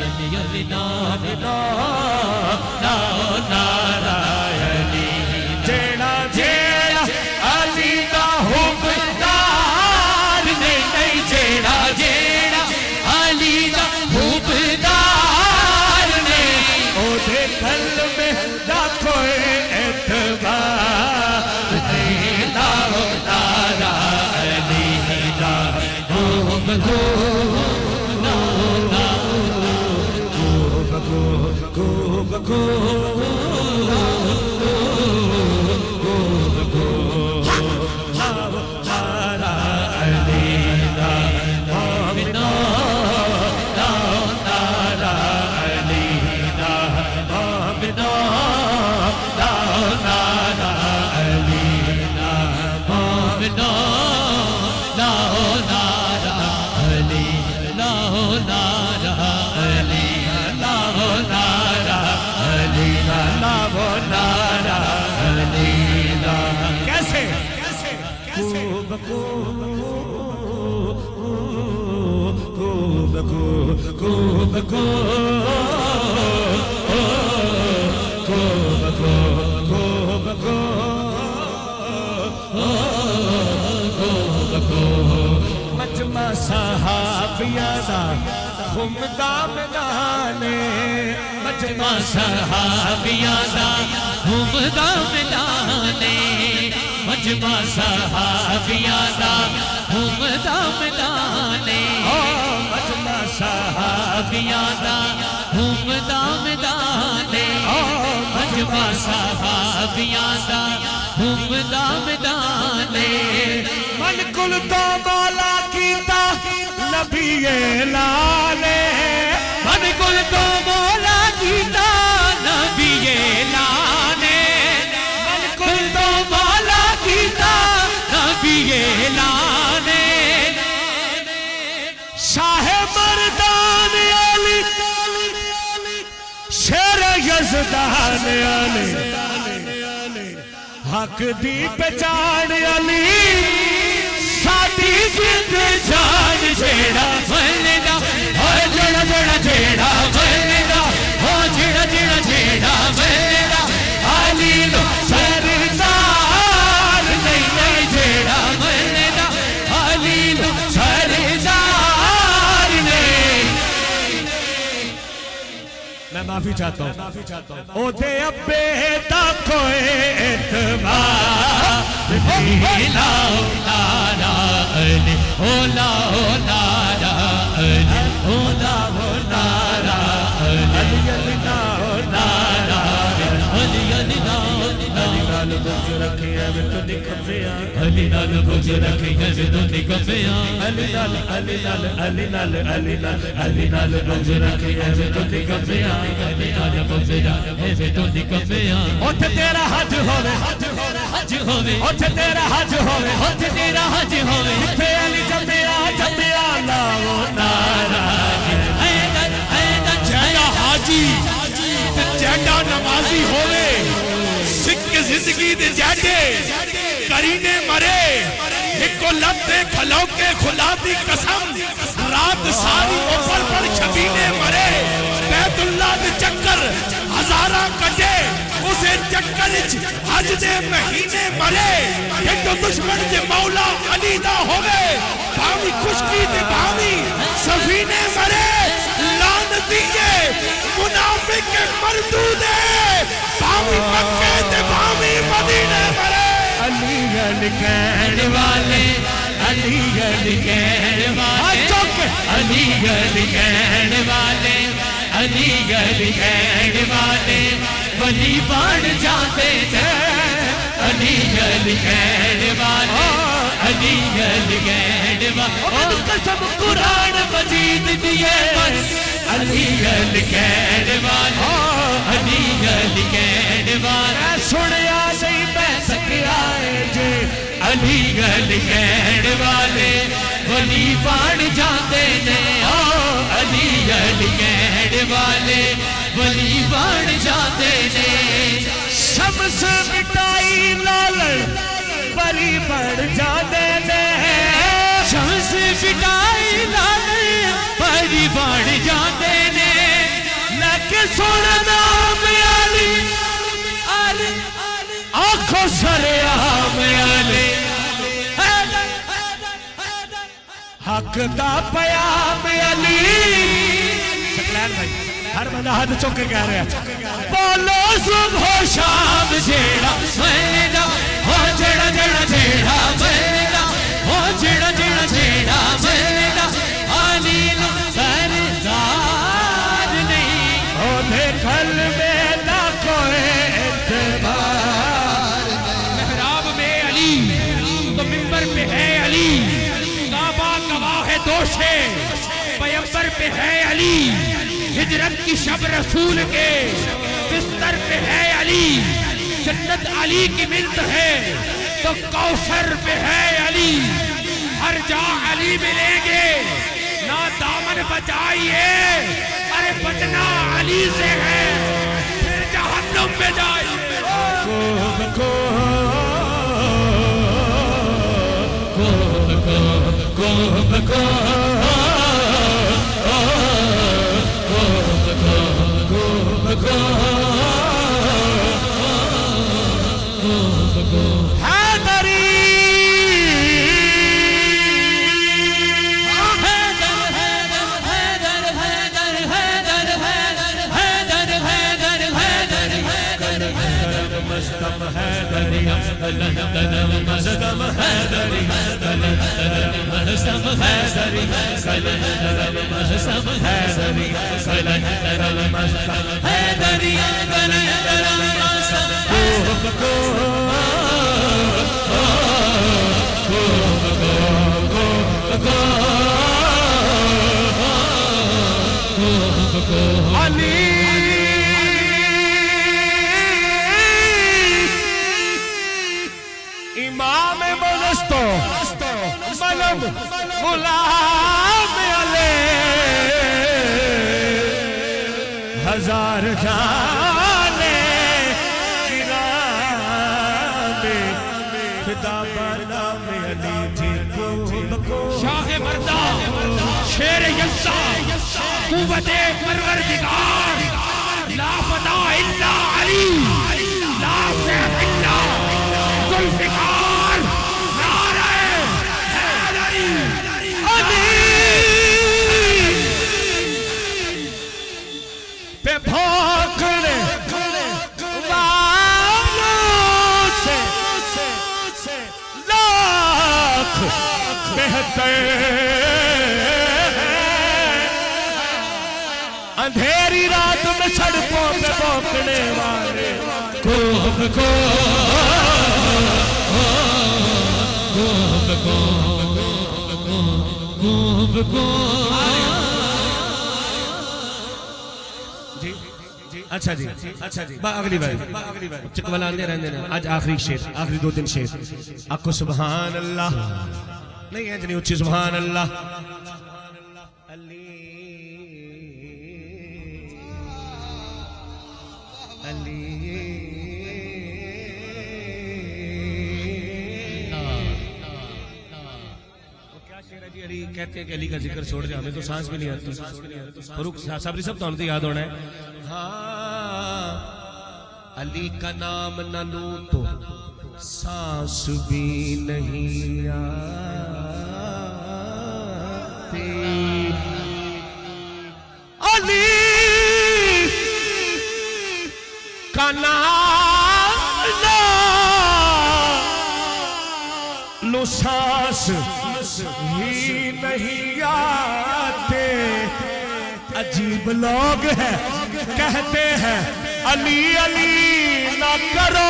علی نارائنی جیڑا جیڑا علی دا حبدار نہیں جیڑا جیڑا علی دا حبدار نہیں او دے قلب میں دا کوئی اعتبار نہیں نارائنی دا مجمع صحابیاں دا گھومدا میدانے مجمع صحابیاں دا گھومدا میدانے مجمع صحابیاں دا گھومدا میدانے مجمع صحابیاں دا گھومدا میدانے مجمع صحابیاں دا گھومدا میدانے من کل تو مولا کیتا نبی لالے من کل تو مولا کیتا نبی لالے من کل تو مولا کیتا نبی لالے شاہ مردان علی شیر یزدان علی حق دی پہچان علی ساڈی جند جان جیڑا بلدا او جیڑا جیڑا جیڑا بلدا او جیڑا جیڑا جیڑا بلدا علی نو سردار نہیں نہیں جیڑا بلدا علی نو سردار نہیں میں معافی چاہتا ہوں او دے ابے دا کوئی اعتبار لا نارائنی او لا نارائنی او لا نارائنی علی علی نارائنی علی علی نال بغض رکھے ہے تو نکفیاں علی نال بغض رکھے ہے تو نکفیاں علی نال علی نال علی نال علی نال علی نال بغض رکھے ہے تو نکفیاں علی نال بغض رکھے ہے تو نکفیاں اوتھے تیرا حج ہوے حج ہوے اوتھے تیرا حج ہوے اوتھے تیرا حج ہوے جتھے علی جپیا جپیا لا نارائنی جیڑا حاجی تے جیڑا نمازی ہوے سکھ زندگی دے جیڑے کرینے مرے ایک لتے کھلو کے خدا دی قسم رات ساری اوپر پر چھبینے مرے بیت اللہ دے چکر ہزارہ کٹے اسے چکر حج دے مہینے مرے ایک دشمن دے مولا علی دا ہوئے بھاوی خشکی دے بھاوی سفینے مرے لعنتیے منافق مردودے بھاوی مکہ دے بھاوی مدینے مرے علی علی کہنے والے علی علی کہنے والے علی علی کہنے والے علی علی کہنے والے ولی بان جاتے تھے علی علی کہنے والے علی علی کہنے والے قسم قرآن مجید دیے بس علی علی کہنے والے علی علی کہنے والے سنیا نہیں میں سکیا جے علی علی کہنے والے ولی بان جاتے نے علی علی کہنے والے ولی بان جاتے نے شمس مٹائی لال پری بڑھ جاتے نے شمس مٹائی لال پری بڑھ جاتے نے آم علی حق دا پیام علی سکلین بھائی ہر بندہ ہاتھ چوک کے کہہ رہے ہیں بولو صبح و شام جیڑا ملدا ہو جیڑا جیڑا جیڑا ملدا ہو جیڑا جیڑا جیڑا ملدا علی نو سردار نہیں او دیکھل میں نہ کوئی اعتبار محراب میں علی تو منبر پہ ہے علی کعبہ گواہ ہے دوشے پیمبر پہ ہے علی ہجرت کی شب رسول کے بستر پہ ہے علی جنت علی کی ملت ہے تو کوثر پہ ہے علی ہر جا علی ملیں گے نہ دامن بچائیے ارے بچنا علی سے ہے پھر جہنم میں جائیے غلام علی ہزار جانے گرام فدا بنام علی جی کو شاہ مردہ شیر یسا قوت پروردگار لا فدا الا علی لا سیف الا ذوالفقار پہ بھوکنے والوں سے لاکھ بہتر اندھیری رات میں سڑکوں پہ بھوکنے والے اچھا جی اگلی بار چکوالا آندے رہنے آج آخری شیر آخری دو تین شیر آکھو سبحان اللہ نہیں ہے جنہی اچھی سبحان اللہ علی علی علی کہتے ہیں کہ علی کا ذکر چھوڑ دیا ہمیں تو سانس بھی نہیں آتی فروخ صابری سب تو ہم تو یاد ہونا ہے ہاں علی کا نام نہ لوں تو سانس بھی نہیں آتی علی کا نام نہ لوں سانس ہی نہیں آتے عجیب لوگ ہیں کہتے ہیں علی علی نہ کرو